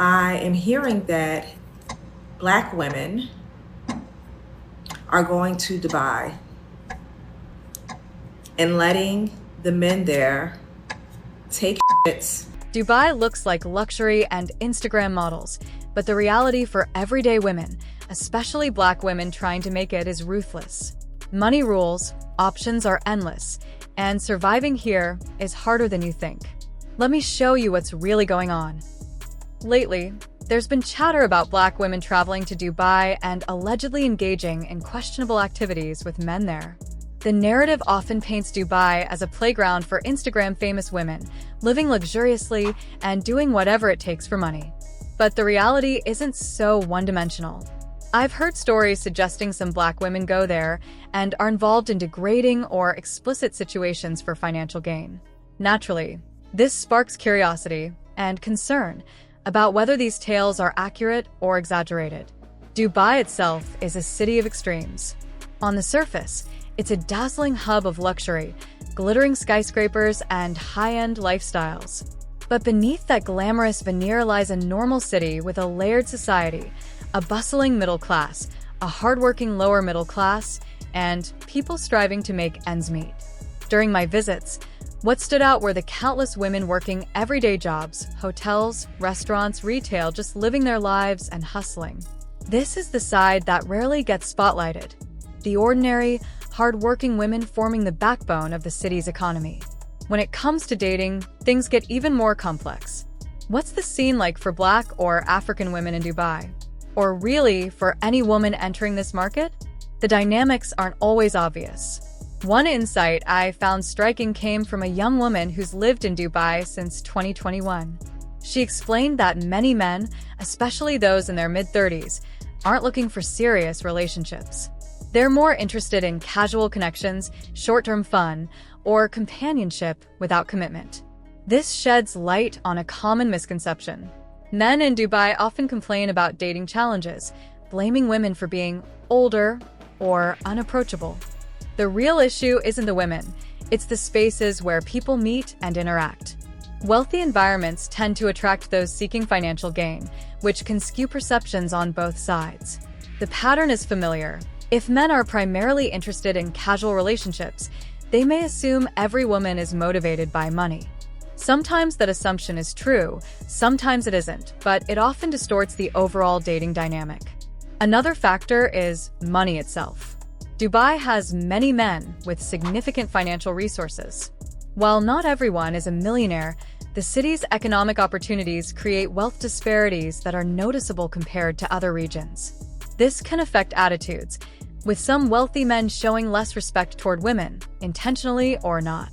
I am hearing that Black women are going to Dubai and letting the men there take shits. Dubai looks like luxury and Instagram models, but the reality for everyday women, especially Black women trying to make it, is ruthless. Money rules, options are endless, and surviving here is harder than you think. Let me show you what's really going on. Lately, there's been chatter about Black women traveling to Dubai and allegedly engaging in questionable activities with men there. The narrative often paints Dubai as a playground for Instagram-famous women, living luxuriously and doing whatever it takes for money. But the reality isn't so one-dimensional. I've heard stories suggesting some Black women go there and are involved in degrading or explicit situations for financial gain. Naturally, this sparks curiosity and concern about whether these tales are accurate or exaggerated. Dubai itself is a city of extremes. On the surface, it's a dazzling hub of luxury, glittering skyscrapers, and high-end lifestyles. But beneath that glamorous veneer lies a normal city with a layered society, a bustling middle class, a hardworking lower middle class, and people striving to make ends meet. During my visits, what stood out were the countless women working everyday jobs, hotels, restaurants, retail, just living their lives and hustling. This is the side that rarely gets spotlighted. The ordinary, hard-working women forming the backbone of the city's economy. When it comes to dating, things get even more complex. What's the scene like for Black or African women in Dubai? Or really, for any woman entering this market? The dynamics aren't always obvious. One insight I found striking came from a young woman who's lived in Dubai since 2021. She explained that many men, especially those in their mid-30s, aren't looking for serious relationships. They're more interested in casual connections, short-term fun, or companionship without commitment. This sheds light on a common misconception. Men in Dubai often complain about dating challenges, blaming women for being older or unapproachable. The real issue isn't the women, it's the spaces where people meet and interact. Wealthy environments tend to attract those seeking financial gain, which can skew perceptions on both sides. The pattern is familiar. If men are primarily interested in casual relationships, they may assume every woman is motivated by money. Sometimes that assumption is true, sometimes it isn't, but it often distorts the overall dating dynamic. Another factor is money itself. Dubai has many men with significant financial resources. While not everyone is a millionaire, the city's economic opportunities create wealth disparities that are noticeable compared to other regions. This can affect attitudes, with some wealthy men showing less respect toward women, intentionally or not.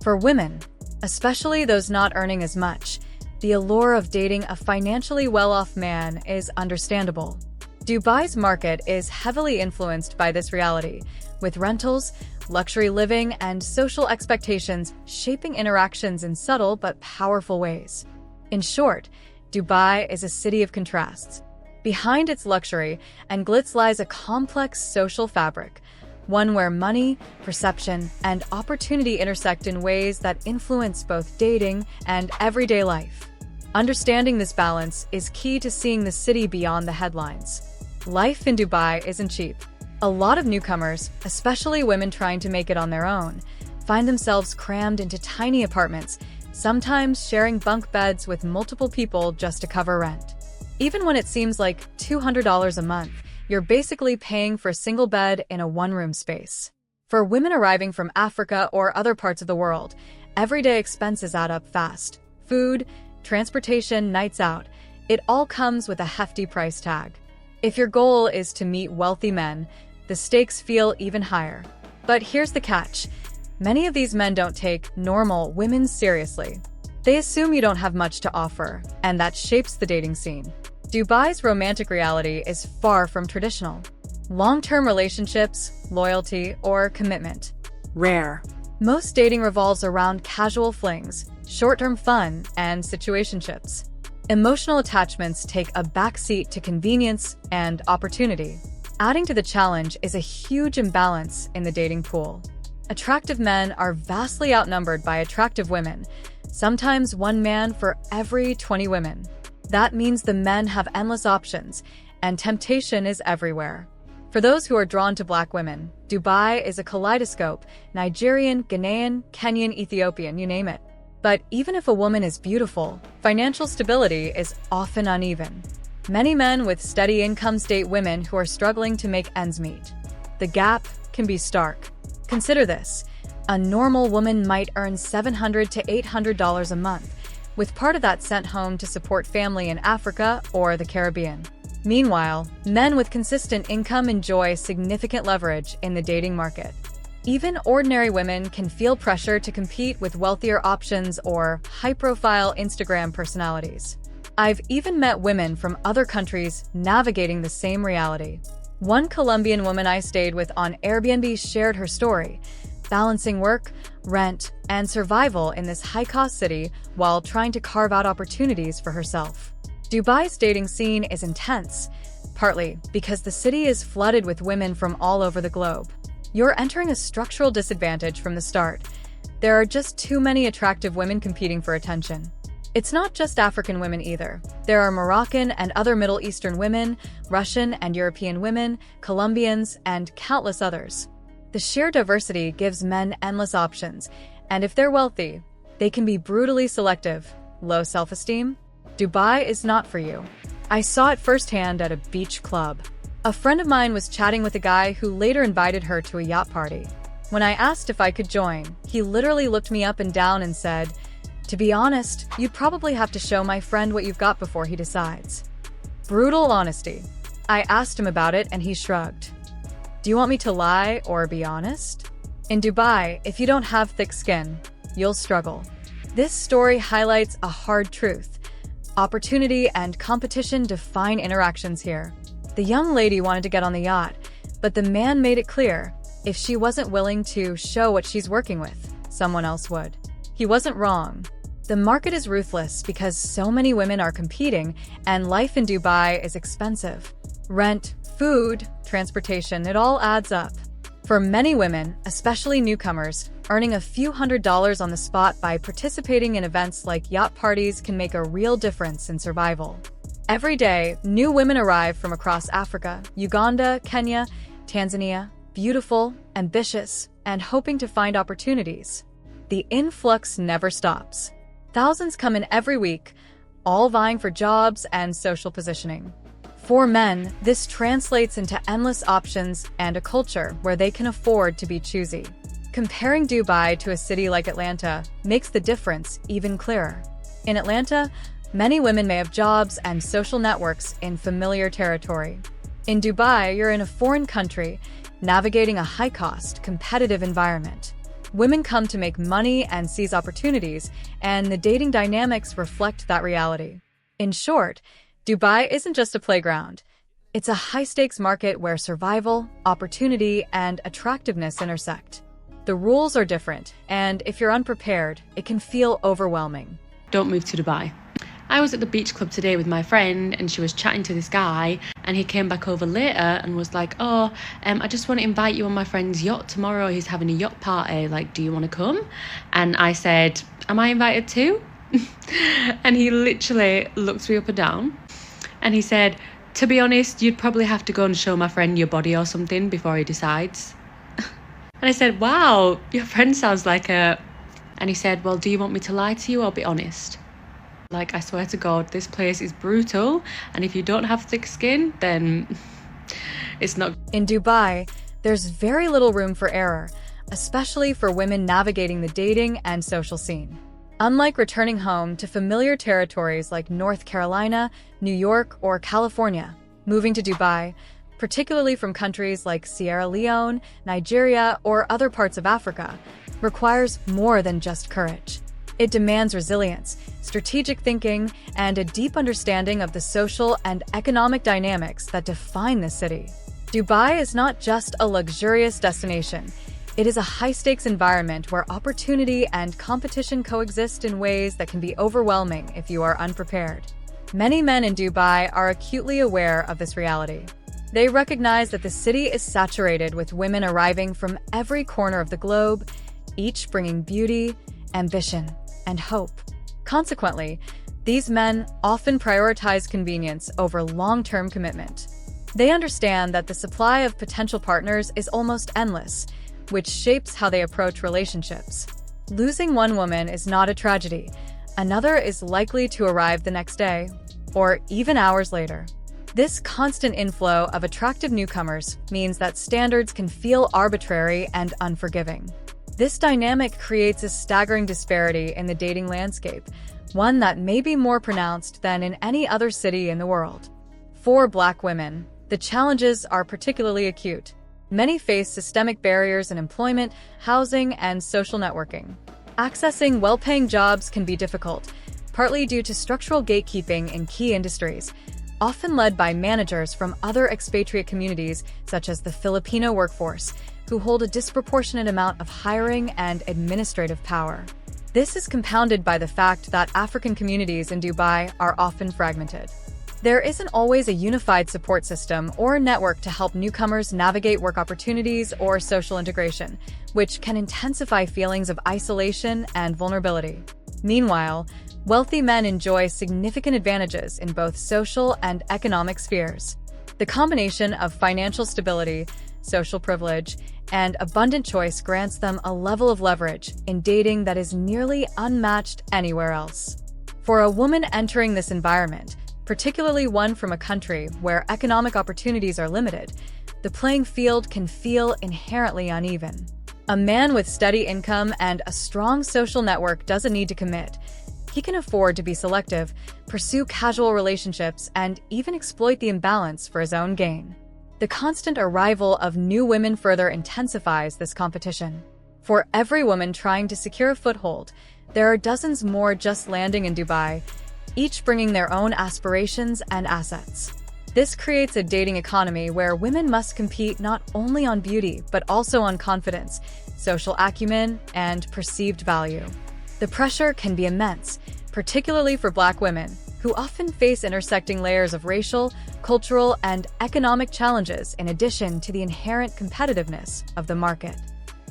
For women, especially those not earning as much, the allure of dating a financially well-off man is understandable. Dubai's market is heavily influenced by this reality, with rentals, luxury living, and social expectations shaping interactions in subtle but powerful ways. In short, Dubai is a city of contrasts. Behind its luxury and glitz lies a complex social fabric, one where money, perception, and opportunity intersect in ways that influence both dating and everyday life. Understanding this balance is key to seeing the city beyond the headlines. Life in Dubai isn't cheap. A lot of newcomers, especially women trying to make it on their own, find themselves crammed into tiny apartments, sometimes sharing bunk beds with multiple people just to cover rent. Even when it seems like $200 a month, you're basically paying for a single bed in a one-room space. For women arriving from Africa or other parts of the world, everyday expenses add up fast. Food, transportation, nights out, it all comes with a hefty price tag. If your goal is to meet wealthy men, the stakes feel even higher. But here's the catch. Many of these men don't take normal women seriously. They assume you don't have much to offer, and that shapes the dating scene. Dubai's romantic reality is far from traditional. Long-term relationships, loyalty, or commitment. Rare. Most dating revolves around casual flings, short-term fun, and situationships. Emotional attachments take a backseat to convenience and opportunity. Adding to the challenge is a huge imbalance in the dating pool. Attractive men are vastly outnumbered by attractive women, sometimes one man for every 20 women. That means the men have endless options, and temptation is everywhere. For those who are drawn to black women, Dubai is a kaleidoscope: Nigerian, Ghanaian, Kenyan, Ethiopian, you name it. But even if a woman is beautiful, financial stability is often uneven. Many men with steady incomes date women who are struggling to make ends meet. The gap can be stark. Consider this: a normal woman might earn $700 to $800 a month, with part of that sent home to support family in Africa or the Caribbean. Meanwhile, men with consistent income enjoy significant leverage in the dating market. Even ordinary women can feel pressure to compete with wealthier options or high-profile Instagram personalities. I've even met women from other countries navigating the same reality. One Colombian woman I stayed with on Airbnb shared her story, balancing work, rent, and survival in this high-cost city while trying to carve out opportunities for herself. Dubai's dating scene is intense, partly because the city is flooded with women from all over the globe. You're entering a structural disadvantage from the start. There are just too many attractive women competing for attention. It's not just African women either. There are Moroccan and other Middle Eastern women, Russian and European women, Colombians, and countless others. The sheer diversity gives men endless options, and if they're wealthy, they can be brutally selective. Low self-esteem? Dubai is not for you. I saw it firsthand at a beach club. A friend of mine was chatting with a guy who later invited her to a yacht party. When I asked if I could join, he literally looked me up and down and said, "To be honest, you'd probably have to show my friend what you've got before he decides." Brutal honesty. I asked him about it and he shrugged. Do you want me to lie or be honest? In Dubai, if you don't have thick skin, you'll struggle. This story highlights a hard truth. Opportunity and competition define interactions here. The young lady wanted to get on the yacht, but the man made it clear, if she wasn't willing to show what she's working with, someone else would. He wasn't wrong. The market is ruthless because so many women are competing, and life in Dubai is expensive. Rent, food, transportation, it all adds up. For many women, especially newcomers, earning a few $100s on the spot by participating in events like yacht parties can make a real difference in survival. Every day, new women arrive from across Africa, Uganda, Kenya, Tanzania, beautiful, ambitious, and hoping to find opportunities. The influx never stops. Thousands come in every week, all vying for jobs and social positioning. For men, this translates into endless options and a culture where they can afford to be choosy. Comparing Dubai to a city like Atlanta makes the difference even clearer. In Atlanta, many women may have jobs and social networks in familiar territory. In Dubai, you're in a foreign country, navigating a high-cost, competitive environment. Women come to make money and seize opportunities, and the dating dynamics reflect that reality. In short, Dubai isn't just a playground. It's a high-stakes market where survival, opportunity, and attractiveness intersect. The rules are different, and if you're unprepared, it can feel overwhelming. Don't move to Dubai. I was at the beach club today with my friend and she was chatting to this guy and he came back over later and was like, I just want to invite you on my friend's yacht tomorrow. He's having a yacht party. Like, do you want to come? And I said, am I invited too? And he literally looked me up and down and he said, to be honest, you'd probably have to go and show my friend your body or something before he decides. And I said, wow, your friend sounds like a... And he said, well, do you want me to lie to you or be honest? Like, I swear to God, this place is brutal. And if you don't have thick skin, then it's not... In Dubai, there's very little room for error, especially for women navigating the dating and social scene. Unlike returning home to familiar territories like North Carolina, New York, or California, moving to Dubai, particularly from countries like Sierra Leone, Nigeria, or other parts of Africa, requires more than just courage. It demands resilience, strategic thinking, and a deep understanding of the social and economic dynamics that define the city. Dubai is not just a luxurious destination. It is a high-stakes environment where opportunity and competition coexist in ways that can be overwhelming if you are unprepared. Many men in Dubai are acutely aware of this reality. They recognize that the city is saturated with women arriving from every corner of the globe, each bringing beauty, ambition, and hope. Consequently, These men often prioritize convenience over long-term commitment. They understand that the supply of potential partners is almost endless, which shapes how they approach relationships. Losing one woman is not a tragedy. Another is likely to arrive the next day, or even hours later. This constant inflow of attractive newcomers means that standards can feel arbitrary and unforgiving. This dynamic creates a staggering disparity in the dating landscape, one that may be more pronounced than in any other city in the world. For Black women, the challenges are particularly acute. Many face systemic barriers in employment, housing, and social networking. Accessing well-paying jobs can be difficult, partly due to structural gatekeeping in key industries, often led by managers from other expatriate communities such as the Filipino workforce, who hold a disproportionate amount of hiring and administrative power. This is compounded by the fact that African communities in Dubai are often fragmented. There isn't always a unified support system or network to help newcomers navigate work opportunities or social integration, which can intensify feelings of isolation and vulnerability. Meanwhile, wealthy men enjoy significant advantages in both social and economic spheres. The combination of financial stability, social privilege, and abundant choice grants them a level of leverage in dating that is nearly unmatched anywhere else. For a woman entering this environment, particularly one from a country where economic opportunities are limited, the playing field can feel inherently uneven. A man with steady income and a strong social network doesn't need to commit. He can afford to be selective, pursue casual relationships, and even exploit the imbalance for his own gain. The constant arrival of new women further intensifies this competition. For every woman trying to secure a foothold, there are dozens more just landing in Dubai, each bringing their own aspirations and assets. This creates a dating economy where women must compete not only on beauty, but also on confidence, social acumen, and perceived value. The pressure can be immense, particularly for Black women, who often face intersecting layers of racial, cultural, and economic challenges in addition to the inherent competitiveness of the market.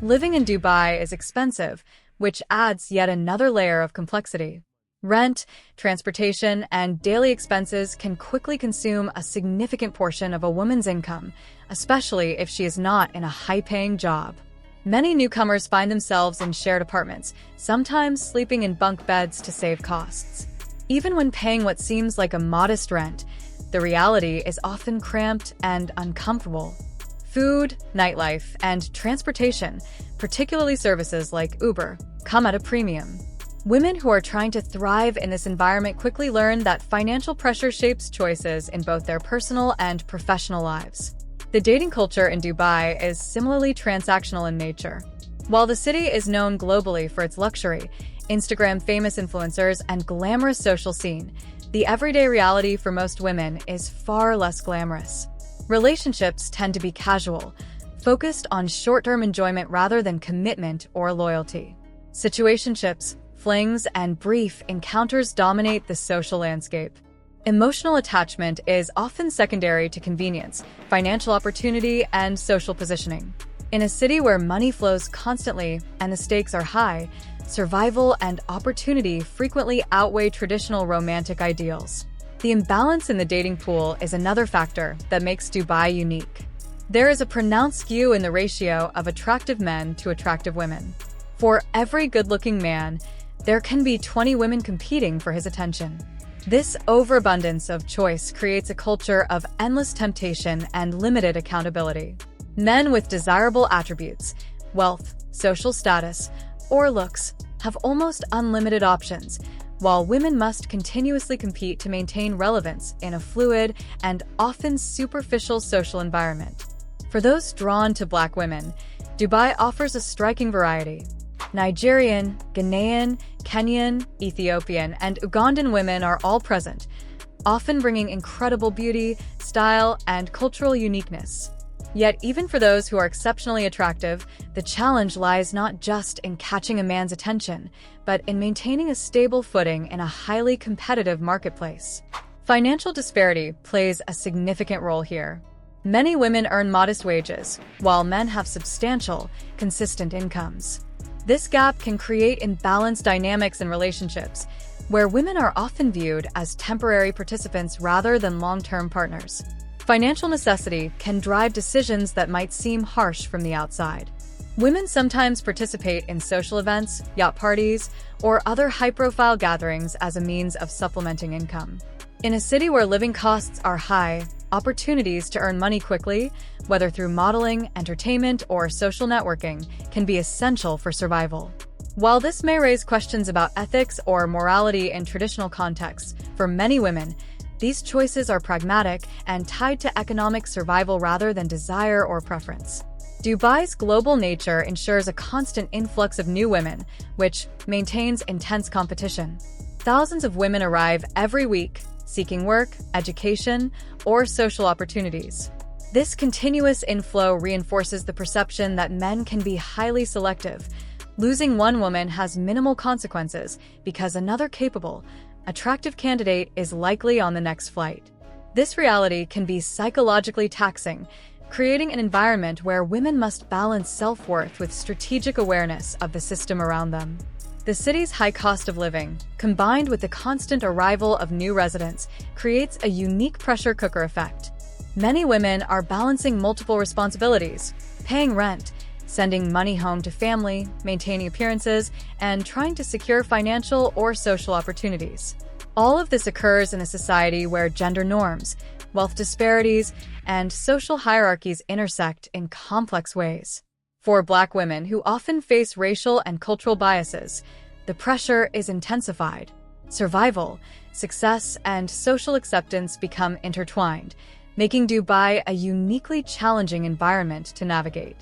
Living in Dubai is expensive, which adds yet another layer of complexity. Rent, transportation, and daily expenses can quickly consume a significant portion of a woman's income, especially if she is not in a high-paying job. Many newcomers find themselves in shared apartments, sometimes sleeping in bunk beds to save costs. Even when paying what seems like a modest rent, the reality is often cramped and uncomfortable. Food, nightlife, and transportation, particularly services like Uber, come at a premium. Women who are trying to thrive in this environment quickly learn that financial pressure shapes choices in both their personal and professional lives. The dating culture in Dubai is similarly transactional in nature. While the city is known globally for its luxury, Instagram-famous influencers, and glamorous social scene, the everyday reality for most women is far less glamorous. Relationships tend to be casual, focused on short-term enjoyment rather than commitment or loyalty. Situationships, flings, and brief encounters dominate the social landscape. Emotional attachment is often secondary to convenience, financial opportunity, and social positioning. In a city where money flows constantly and the stakes are high, survival and opportunity frequently outweigh traditional romantic ideals. The imbalance in the dating pool is another factor that makes Dubai unique. There is a pronounced skew in the ratio of attractive men to attractive women. For every good-looking man, there can be 20 women competing for his attention. This overabundance of choice creates a culture of endless temptation and limited accountability. Men with desirable attributes, wealth, social status, or looks have almost unlimited options, while women must continuously compete to maintain relevance in a fluid and often superficial social environment. For those drawn to Black women, Dubai offers a striking variety. Nigerian, Ghanaian, Kenyan, Ethiopian, and Ugandan women are all present, often bringing incredible beauty, style, and cultural uniqueness. Yet, even for those who are exceptionally attractive, the challenge lies not just in catching a man's attention, but in maintaining a stable footing in a highly competitive marketplace. Financial disparity plays a significant role here. Many women earn modest wages, while men have substantial, consistent incomes. This gap can create imbalanced dynamics in relationships, where women are often viewed as temporary participants rather than long-term partners. Financial necessity can drive decisions that might seem harsh from the outside. Women sometimes participate in social events, yacht parties, or other high-profile gatherings as a means of supplementing income. In a city where living costs are high, opportunities to earn money quickly, whether through modeling, entertainment, or social networking, can be essential for survival. While this may raise questions about ethics or morality in traditional contexts, for many women, these choices are pragmatic and tied to economic survival rather than desire or preference. Dubai's global nature ensures a constant influx of new women, which maintains intense competition. Thousands of women arrive every week, seeking work, education, or social opportunities. This continuous inflow reinforces the perception that men can be highly selective. Losing one woman has minimal consequences because another capable, attractive candidate is likely on the next flight. This reality can be psychologically taxing, creating an environment where women must balance self-worth with strategic awareness of the system around them. The city's high cost of living, combined with the constant arrival of new residents, creates a unique pressure cooker effect. Many women are balancing multiple responsibilities, paying rent, sending money home to family, maintaining appearances, and trying to secure financial or social opportunities. All of this occurs in a society where gender norms, wealth disparities, and social hierarchies intersect in complex ways. For Black women who often face racial and cultural biases, the pressure is intensified. Survival, success, and social acceptance become intertwined, making Dubai a uniquely challenging environment to navigate.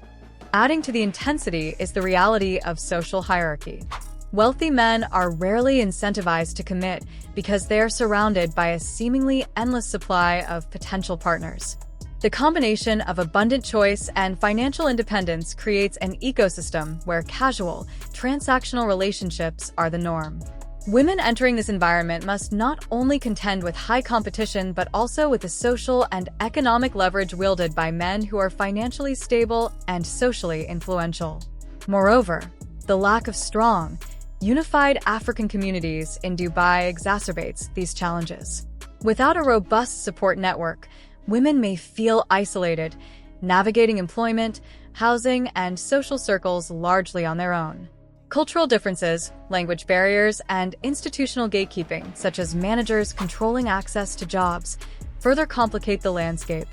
Adding to the intensity is the reality of social hierarchy. Wealthy men are rarely incentivized to commit because they are surrounded by a seemingly endless supply of potential partners. The combination of abundant choice and financial independence creates an ecosystem where casual, transactional relationships are the norm. Women entering this environment must not only contend with high competition but also with the social and economic leverage wielded by men who are financially stable and socially influential. Moreover, the lack of strong, unified African communities in Dubai exacerbates these challenges. Without a robust support network, women may feel isolated, navigating employment, housing, and social circles largely on their own. Cultural differences, language barriers, and institutional gatekeeping, such as managers controlling access to jobs, further complicate the landscape.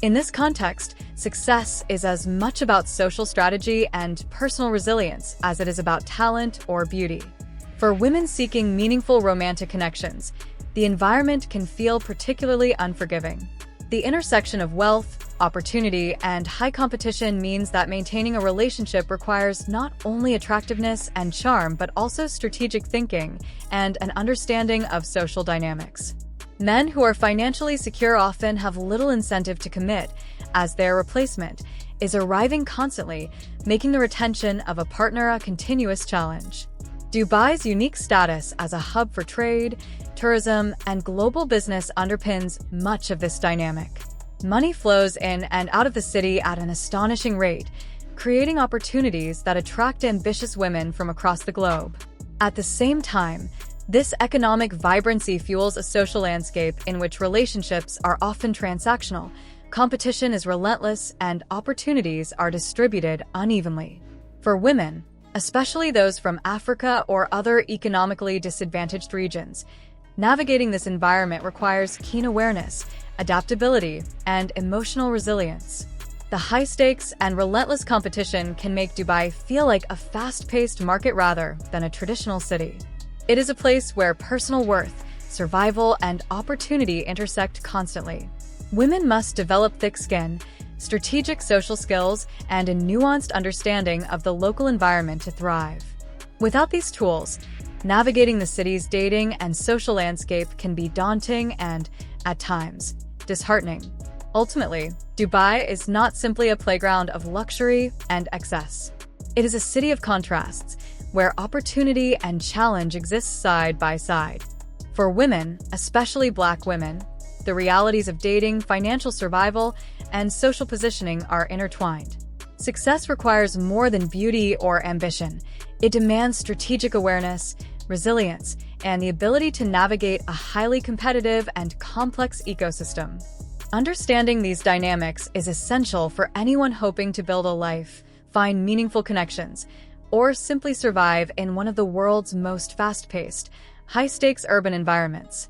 In this context, success is as much about social strategy and personal resilience as it is about talent or beauty. For women seeking meaningful romantic connections, the environment can feel particularly unforgiving. The intersection of wealth, opportunity, and high competition means that maintaining a relationship requires not only attractiveness and charm but also strategic thinking and an understanding of social dynamics. Men who are financially secure often have little incentive to commit, as their replacement is arriving constantly, making the retention of a partner a continuous challenge. Dubai's unique status as a hub for trade, tourism, and global business underpins much of this dynamic. Money flows in and out of the city at an astonishing rate, creating opportunities that attract ambitious women from across the globe. At the same time, this economic vibrancy fuels a social landscape in which relationships are often transactional, competition is relentless, and opportunities are distributed unevenly. For women, especially those from Africa or other economically disadvantaged regions, navigating this environment requires keen awareness, adaptability, and emotional resilience. The high stakes and relentless competition can make Dubai feel like a fast-paced market rather than a traditional city. It is a place where personal worth, survival, and opportunity intersect constantly. Women must develop thick skin, strategic social skills, and a nuanced understanding of the local environment to thrive. Without these tools, navigating the city's dating and social landscape can be daunting and, at times, disheartening. Ultimately, Dubai is not simply a playground of luxury and excess. It is a city of contrasts, where opportunity and challenge exist side by side. For women, especially Black women, the realities of dating, financial survival, and social positioning are intertwined. Success requires more than beauty or ambition. It demands strategic awareness, resilience, and the ability to navigate a highly competitive and complex ecosystem. Understanding these dynamics is essential for anyone hoping to build a life, find meaningful connections, or simply survive in one of the world's most fast-paced, high-stakes urban environments.